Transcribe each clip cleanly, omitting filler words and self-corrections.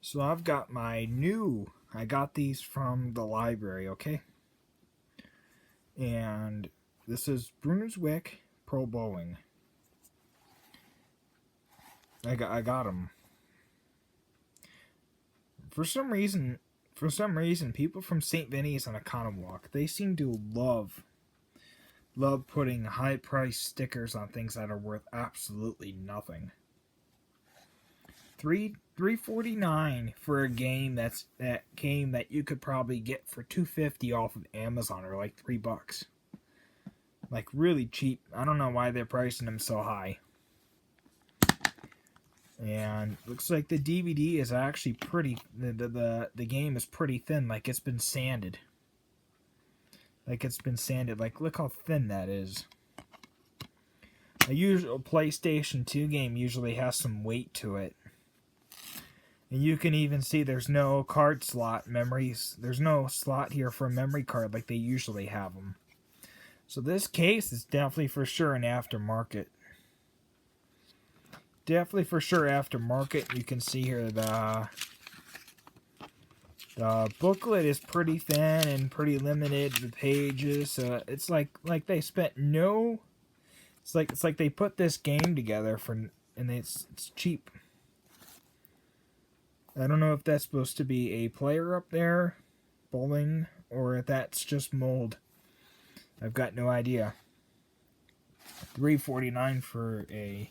So I got these from the library, okay? And this is Brunswick Pro Bowling. I got them. For some reason, people from St. Vinny's and Economwalk, they seem to love putting high price stickers on things that are worth absolutely nothing. $3.49 for a game that you could probably get for $2.50 off of Amazon, or like $3. Like really cheap. I don't know why they're pricing them so high. And looks like the DVD is actually pretty. The game is pretty thin, like it's been sanded. Like look how thin that is. A usual PlayStation 2 game usually has some weight to it. And you can even see there's no card slot memories. There's no slot here for a memory card like they usually have them. So this case is definitely for sure an aftermarket. Definitely for sure aftermarket. You can see here the booklet is pretty thin and pretty limited. The pages, it's like they spent no. It's like they put this game together and it's cheap. I don't know if that's supposed to be a player up there, bowling, or if that's just mold. I've got no idea. $3.49 for a.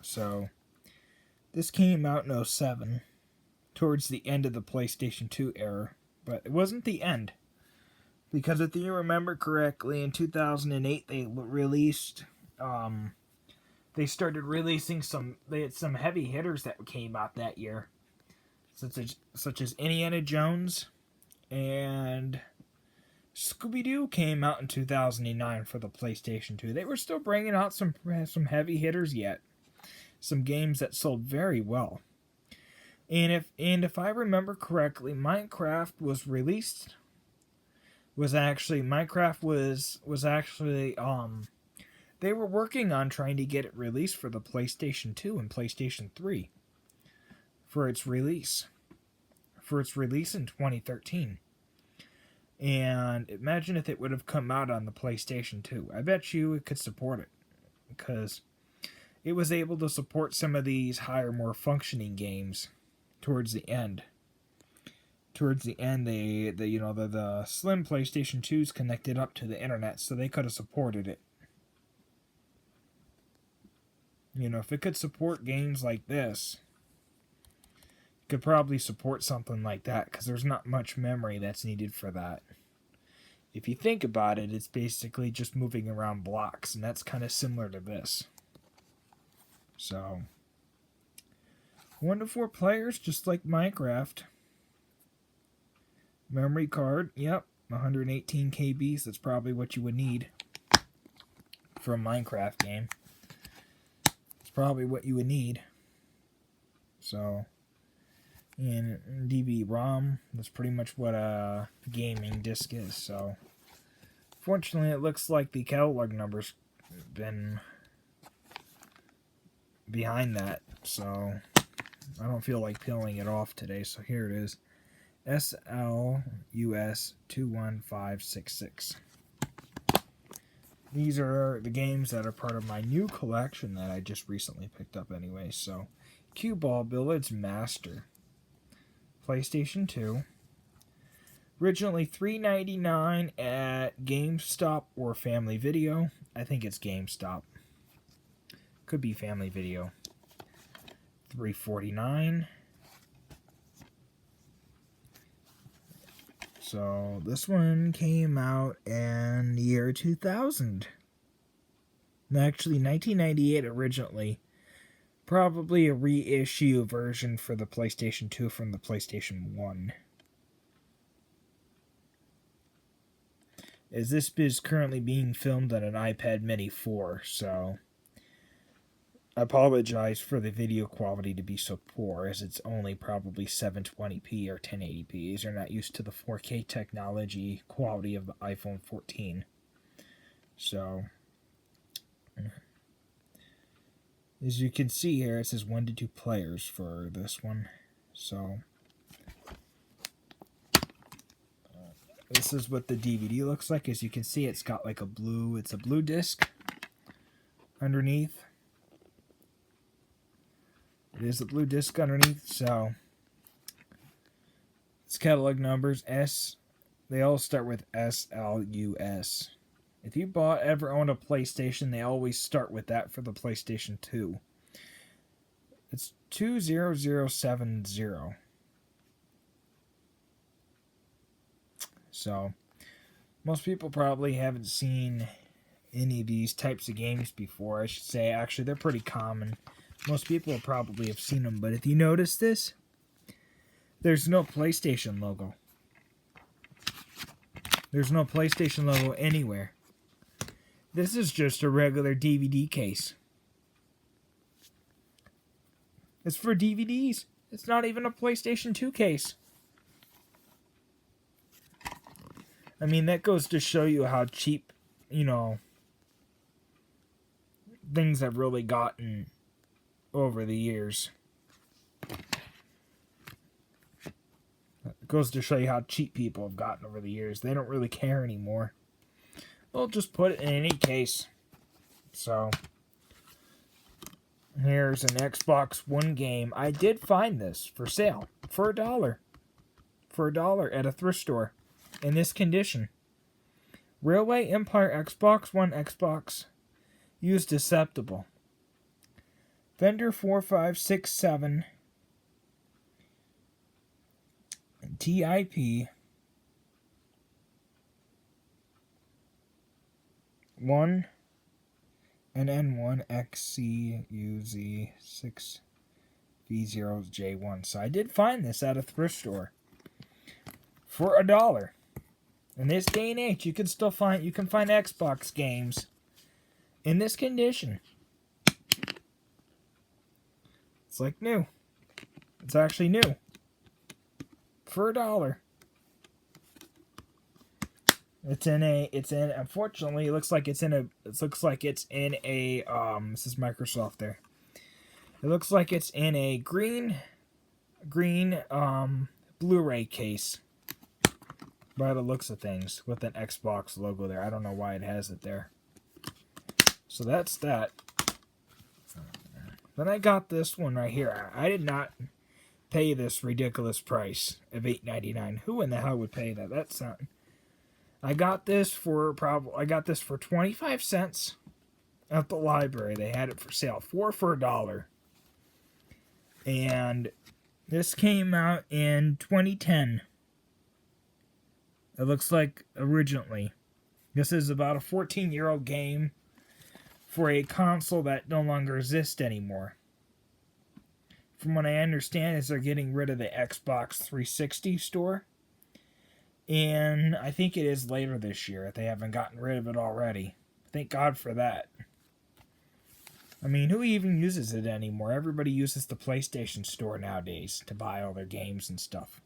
So, this came out in 07, towards the end of the PlayStation 2 era, but it wasn't the end. Because if you remember correctly, in 2008 they started releasing they had some heavy hitters that came out that year, such as Indiana Jones and Scooby-Doo came out in 2009 for the PlayStation 2. They were still bringing out some heavy hitters yet. Some games that sold very well. And if I remember correctly, Minecraft was actually they were working on trying to get it released for the PlayStation 2 and PlayStation 3 for its release in 2013. And imagine if it would have come out on the PlayStation 2. I bet you it could support it, because it was able to support some of these higher, more functioning games towards the end. The slim PlayStation 2s connected up to the internet, so they could have supported it. If it could support games like this, it could probably support something like that, because there's not much memory that's needed for that. If you think about it, it's basically just moving around blocks, and that's kind of similar to this. So, 1 to 4 players, just like Minecraft. Memory card, yep, 118 KBs. That's probably what you would need for a Minecraft game. It's probably what you would need. So, and DVD-ROM, that's pretty much what a gaming disc is. So, fortunately, it looks like the catalog number's been behind that. So, I don't feel like peeling it off today. So, here it is. SLUS 21566. These are the games that are part of my new collection that I just recently picked up anyway. So, Cue Ball Billiards Master. PlayStation 2. Originally $3.99 at GameStop or Family Video. I think it's GameStop. Could be Family Video. $3.49. So, this one came out in the year 2000. Actually, 1998 originally. Probably a reissue version for the PlayStation 2 from the PlayStation 1. As this is currently being filmed on an iPad Mini 4, so I apologize for the video quality to be so poor, as it's only probably 720p or 1080p, as you're not used to the 4K technology quality of the iPhone 14. So, As you can see here, it says 1 to 2 players for this one. So this is what the DVD looks like. As you can see, it's got like a blue disc underneath. It is a blue disc underneath, so its catalog numbers S. They all start with SLUS. If you ever owned a PlayStation, they always start with that for the PlayStation 2. It's 20070. So, most people probably haven't seen any of these types of games before. I should say, actually, they're pretty common. Most people probably have seen them, but if you notice this, there's no PlayStation logo. There's no PlayStation logo anywhere. This is just a regular DVD case. It's for DVDs. It's not even a PlayStation 2 case. I mean, that goes to show you how cheap, things have really gotten over the years. It goes to show you how cheap people have gotten over the years. They don't really care anymore. They'll just put it in any case. So, here's an Xbox One game. I did find this for sale for $1. For $1 at a thrift store. In this condition. Railway Empire Xbox One Xbox. Used acceptable. Vendor 4567. TIP 1 and N1 XCUZ 6V0J1. So I did find this at a thrift store for $1. In this day and age, you can find Xbox games in this condition. It's like new. It's actually new. For $1. Unfortunately, it looks like it's in a, this is Microsoft there. It looks like it's in a green Blu-ray case. By the looks of things, with an Xbox logo there. I don't know why it has it there. So that's that. Then I got this one right here. I did not pay this ridiculous price of $8.99. Who in the hell would pay that? That's not. I got this for 25 cents at the library. They had it for sale. 4 for $1. And this came out in 2010. It looks like originally. This is about a 14-year-old game for a console that no longer exists anymore. From what I understand is they're getting rid of the Xbox 360 store. And I think it is later this year if they haven't gotten rid of it already. Thank God for that. I mean, who even uses it anymore? Everybody uses the PlayStation Store nowadays to buy all their games and stuff.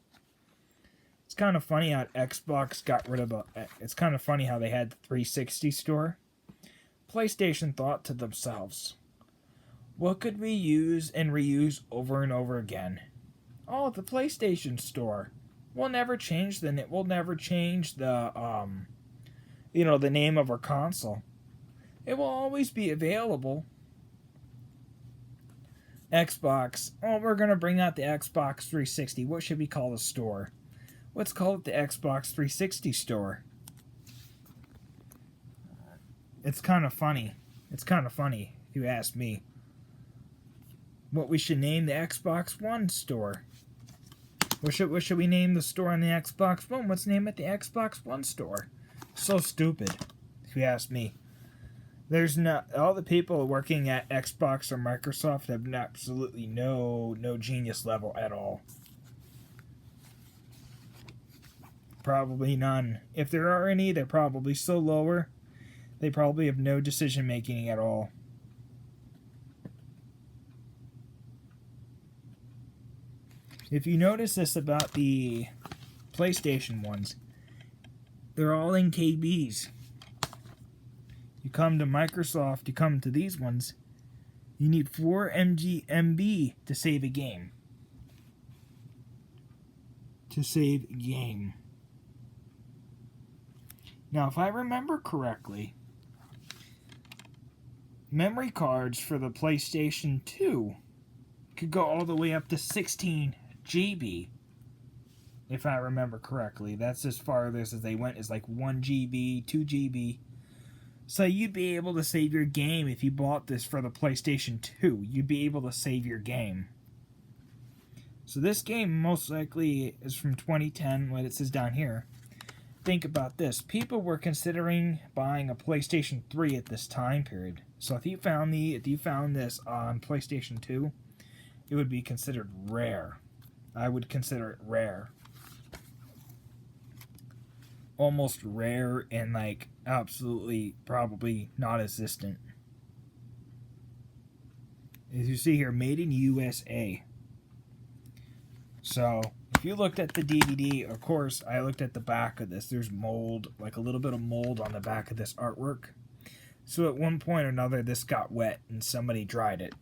It's kind of funny how Xbox got rid of the... It's kind of funny how they had the 360 store. PlayStation thought to themselves, what could we use and reuse over and over again? Oh, the PlayStation Store. We'll never change the name. We'll never change the, the name of our console. It will always be available. Xbox. Oh, we're going to bring out the Xbox 360. What should we call the store? Let's call it the Xbox 360 store. It's kind of funny. It's kind of funny, if you ask me. What we should name the Xbox One store. What should we name the store on the Xbox One? Let's name it the Xbox One store. So stupid, if you ask me. There's not... All the people working at Xbox or Microsoft have absolutely no genius level at all. Probably none. If there are any, they're probably so lower, they probably have no decision making at all. If you notice this about the PlayStation ones, they're all in KBs. You come to Microsoft, you come to these ones, You need 4 MB to save a game. To save a game. Now, if I remember correctly, memory cards for the PlayStation 2 could go all the way up to 16 GB. If I remember correctly. That's as far as they went, is like 1 GB, 2 GB. So you'd be able to save your game if you bought this for the PlayStation 2. You'd be able to save your game. So this game most likely is from 2010, what it says down here. Think about this. People were considering buying a PlayStation 3 at this time period. So if you found this on PlayStation 2, it would be considered rare. I would consider it rare. Almost rare and like absolutely probably non-existent. As you see here, made in USA. So if you looked at the DVD, of course I looked at the back of this. There's mold, like a little bit of mold on the back of this artwork. So at one point or another this got wet and somebody dried it.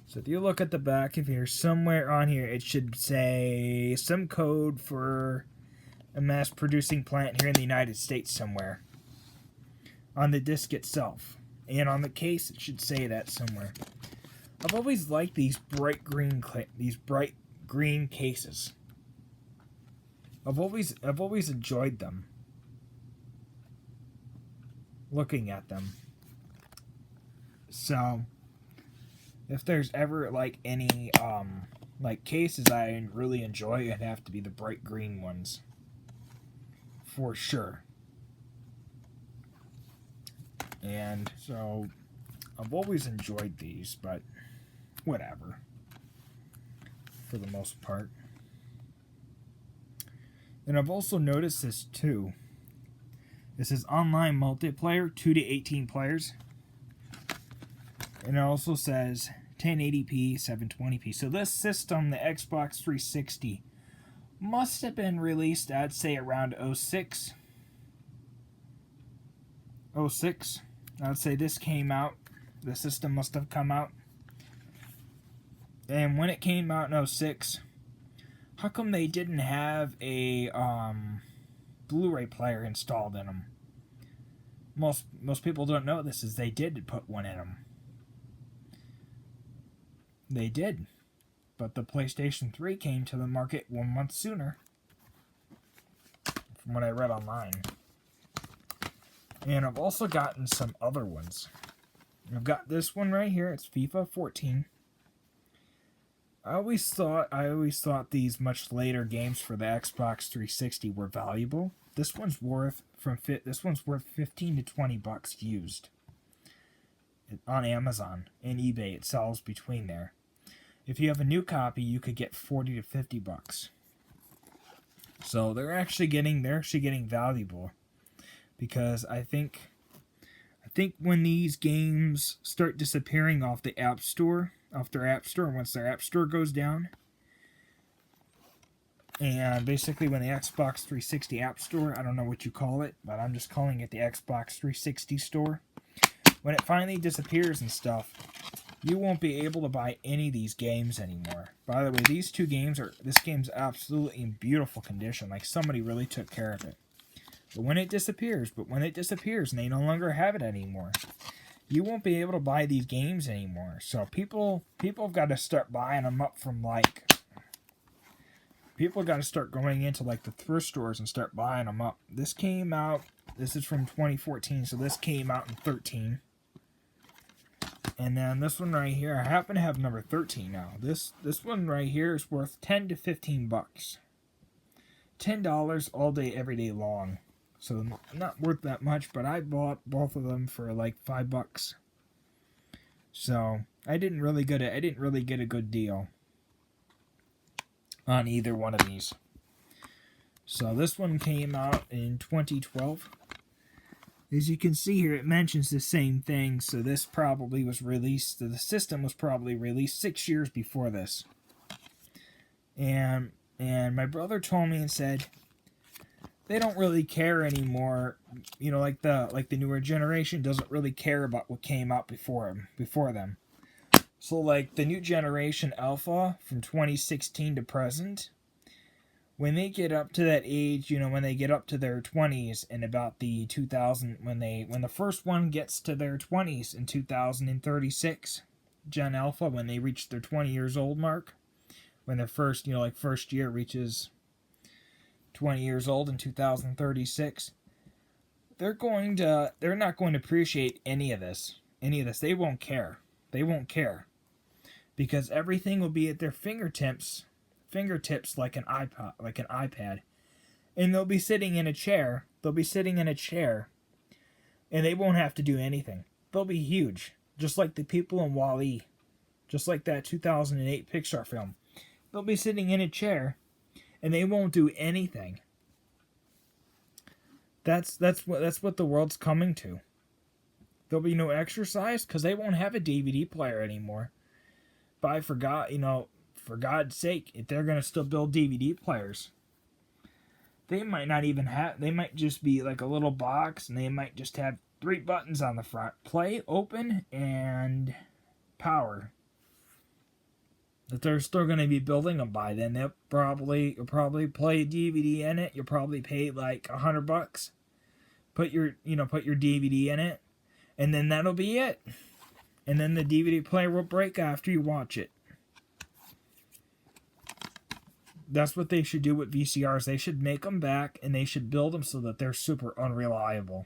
So if you look at the back of here, somewhere on here it should say some code for a mass producing plant here in the United States somewhere. On the disc itself. And on the case it should say that somewhere. I've always liked these bright green cases. I've always enjoyed them. Looking at them. So if there's ever like any like cases I really enjoy, it'd have to be the bright green ones. For sure. And so I've always enjoyed these, but whatever. For the most part. And I've also noticed this too. This is online multiplayer, 2 to 18 players. And it also says 1080p, 720p. So this system, the Xbox 360, must have been released, I'd say, around 06. 06. I'd say this came out. The system must have come out. And when it came out in 06, how come they didn't have a Blu-ray player installed in them? Most people don't know this, is they did put one in them. They did. But the PlayStation 3 came to the market 1 month sooner. From what I read online. And I've also gotten some other ones. I've got this one right here. It's FIFA 14. I always thought these much later games for the Xbox 360 were valuable. This one's worth 15 to 20 bucks used on Amazon and eBay. It sells between there. If you have a new copy, you could get 40 to 50 bucks. So they're actually getting valuable, because I think when these games start disappearing off the App Store, once their App Store goes down, and basically when the Xbox 360 App Store, I don't know what you call it, but I'm just calling it the Xbox 360 store, when it finally disappears and stuff, you won't be able to buy any of these games anymore. By the way, this game's absolutely in beautiful condition, like somebody really took care of it. But when it disappears and they no longer have it anymore, you won't be able to buy these games anymore. So people have got to start buying them up from people got to start going into like the thrift stores and start buying them up. This is from 2014, so this came out in 13. And then this one right here, I happen to have number 13 now. This one right here is worth 10 to 15 bucks. $10 all day, every day long. So not worth that much, but I bought both of them for like $5. So I didn't really get a good deal on either one of these. So this one came out in 2012. As you can see here, it mentions the same thing. So this probably was released. The system was probably released 6 years before this. And my brother told me and said, they don't really care anymore. You know, like the newer generation doesn't really care about what came out before them. So like the new generation Alpha from 2016 to present, when they get up to that age, you know, when they get up to their 20s and about the 2000 when the first one gets to their 20s in 2036, Gen Alpha, when they reach their 20 years old mark, when their first, you know, like first year reaches 20 years old in 2036, they're not going to appreciate any of this. They won't care. They won't care. Because everything will be at their fingertips like an iPad. And they'll be sitting in a chair. And they won't have to do anything. They'll be huge. Just like the people in WALL-E. Just like that 2008 Pixar film. They'll be sitting in a chair and they won't do anything. That's what the world's coming to. There'll be no exercise because they won't have a DVD player anymore. But for God's sake, if they're going to still build DVD players, they might not even have, they might just be like a little box and they might just have 3 buttons on the front: play, open, and power. If they're still going to be building them by then, you'll probably play a DVD in it. You'll probably pay like $100. Put your DVD in it, and then that'll be it. And then the DVD player will break after you watch it. That's what they should do with VCRs. They should make them back, and they should build them so that they're super unreliable.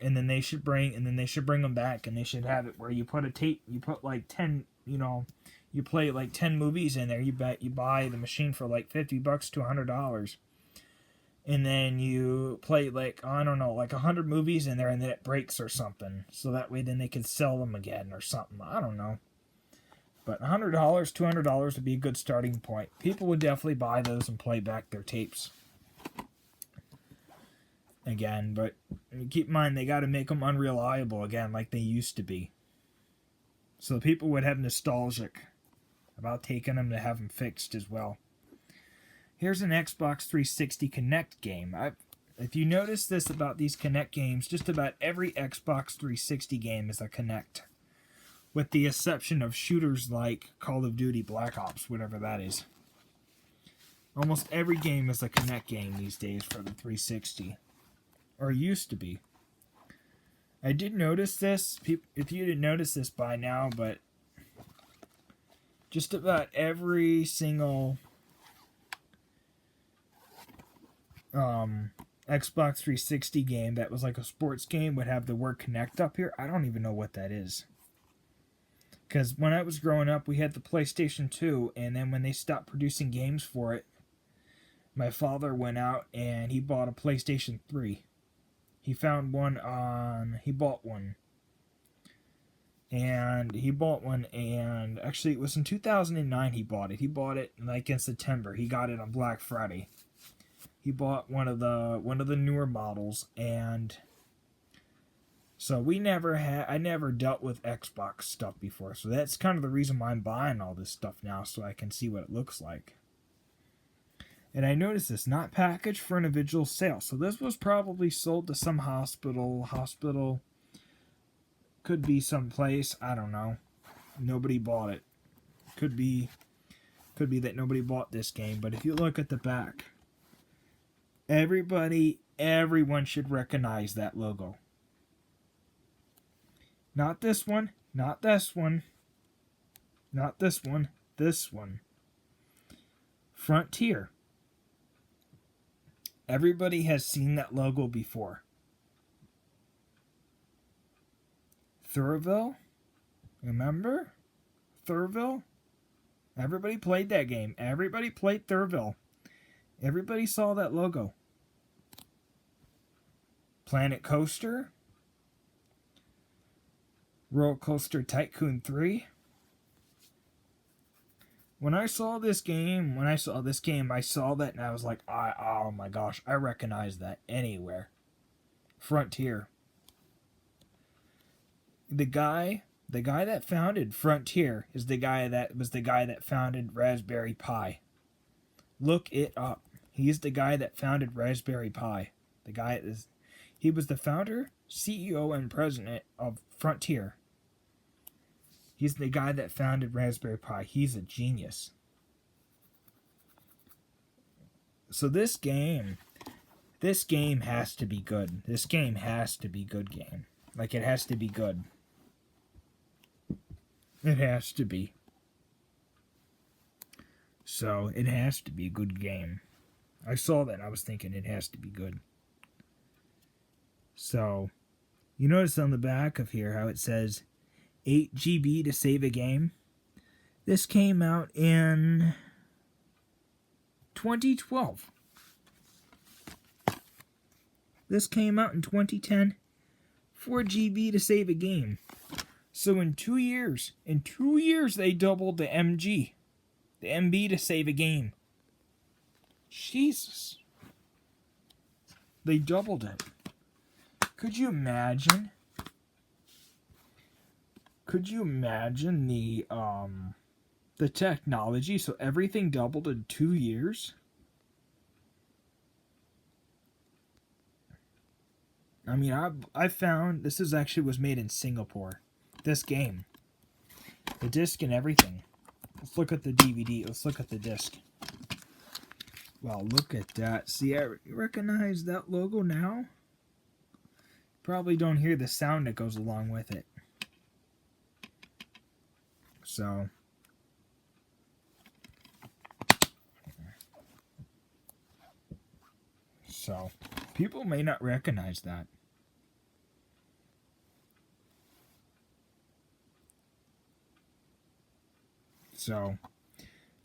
And then they should bring them back, and they should have it where you put a tape. You put like 10, you play like 10 movies in there. You buy the machine for like $50 to $100. And then you play like, I don't know, like 100 movies in there, and then it breaks or something. So that way then they can sell them again or something. I don't know. But $100, $200 would be a good starting point. People would definitely buy those and play back their tapes again. But keep in mind, they got to make them unreliable again like they used to be. So people would have nostalgic about taking them to have them fixed as well. Here's an Xbox 360 Kinect game. If you notice this about these Kinect games, just about every Xbox 360 game is a Kinect. With the exception of shooters like Call of Duty Black Ops, whatever that is. Almost every game is a Kinect game these days for the 360. Or used to be. I did notice this, if you didn't notice this by now, but just about every single Xbox 360 game that was like a sports game would have the word Kinect up here. I don't even know what that is. Because when I was growing up, we had the PlayStation 2, and then when they stopped producing games for it, my father went out and he bought a PlayStation 3. He bought one. And actually it was in 2009 he bought it. He bought it like in September. He got it on Black Friday. He bought one of the newer models, and so I never dealt with Xbox stuff before. So that's kind of the reason why I'm buying all this stuff now, so I can see what it looks like. And I noticed this, not packaged for individual sale. So this was probably sold to some hospital. Could be someplace, I don't know. Nobody bought it. Could be that nobody bought this game. But if you look at the back, everyone should recognize that logo. Not this one, not this one, not this one, this one. Frontier. Everybody has seen that logo before. Thurville? Remember? Thurville? Everybody played that game. Everybody played Thurville. Everybody saw that logo. Planet Coaster? Roller Coaster Tycoon 3? When I saw this game, I saw that and I was like, oh my gosh, I recognize that anywhere. Frontier. The guy that founded Frontier is the guy that founded Raspberry Pi. Look it up. He's the guy that founded Raspberry Pi. He was the founder, CEO, and president of Frontier. He's the guy that founded Raspberry Pi. He's a genius. So this game has to be good. This game has to be good game. Like, it has to be good. It has to be. So, it has to be a good game. I saw that and I was thinking it has to be good. So, you notice on the back of here how it says 8 GB to save a game. This came out in 2012. This came out in 2010. 4 GB to save a game. So in 2 years, they doubled the MB to save a game. Jesus. They doubled it. Could you imagine? Could you imagine the technology? So everything doubled in 2 years? I mean, I found this was made in Singapore. This game. The disc and everything. Let's look at the DVD. Let's look at the disc. Wow, look at that. See, I recognize that logo now. Probably don't hear the sound that goes along with it. So people may not recognize that. So,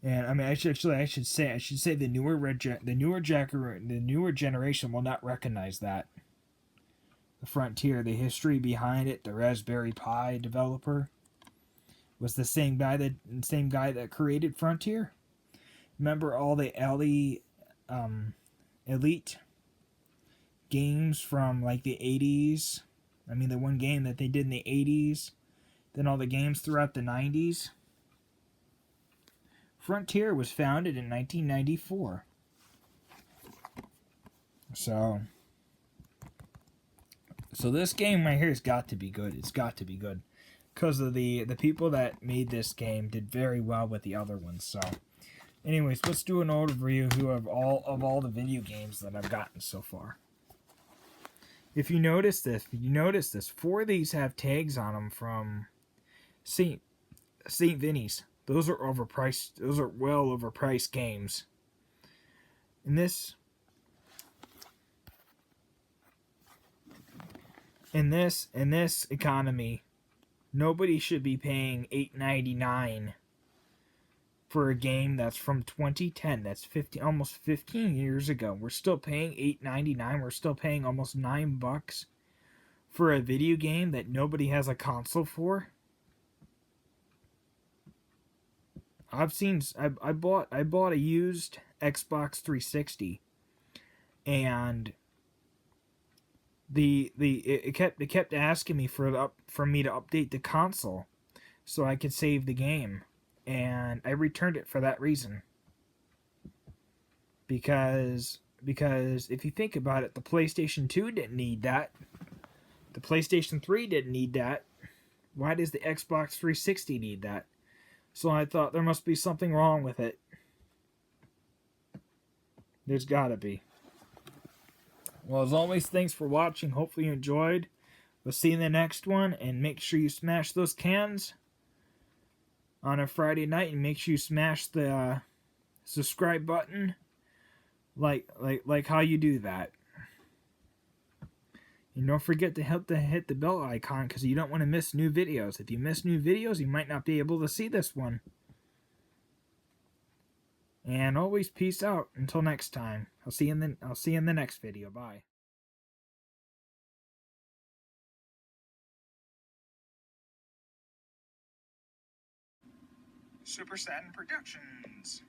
and I mean, I should say the newer generation will not recognize that. The Frontier, the history behind it, the Raspberry Pi developer was the same guy that created Frontier. Remember all the Elite games from like the 80s? I mean, the one game that they did in the 80s, then all the games throughout the 90s. Frontier was founded in 1994. So this game right here has got to be good. It's got to be good. Because of the people that made this game did very well with the other ones. So anyways, let's do an overview of all the video games that I've gotten so far. If you notice this, 4 of these have tags on them from St. Vinny's. Those are overpriced. Those are well overpriced games. In this economy, nobody should be paying $8.99 for a game that's from 2010. That's almost 15 years ago. We're still paying $8.99. We're still paying almost $9 for a video game that nobody has a console for. I bought a used Xbox 360, and it kept asking me for me to update the console so I could save the game, and I returned it for that reason. Because if you think about it, the PlayStation 2 didn't need that. The PlayStation 3 didn't need that. Why does the Xbox 360 need that? So I thought there must be something wrong with it. There's gotta be. Well, as always, thanks for watching. Hopefully you enjoyed. We'll see you in the next one. And make sure you smash those cans on a Friday night. And make sure you smash the subscribe button. Like how you do that. And don't forget to hit the bell icon, because you don't want to miss new videos. If you miss new videos, you might not be able to see this one. And always peace out until next time. I'll see you in the next video. Bye. Super Saturn Productions.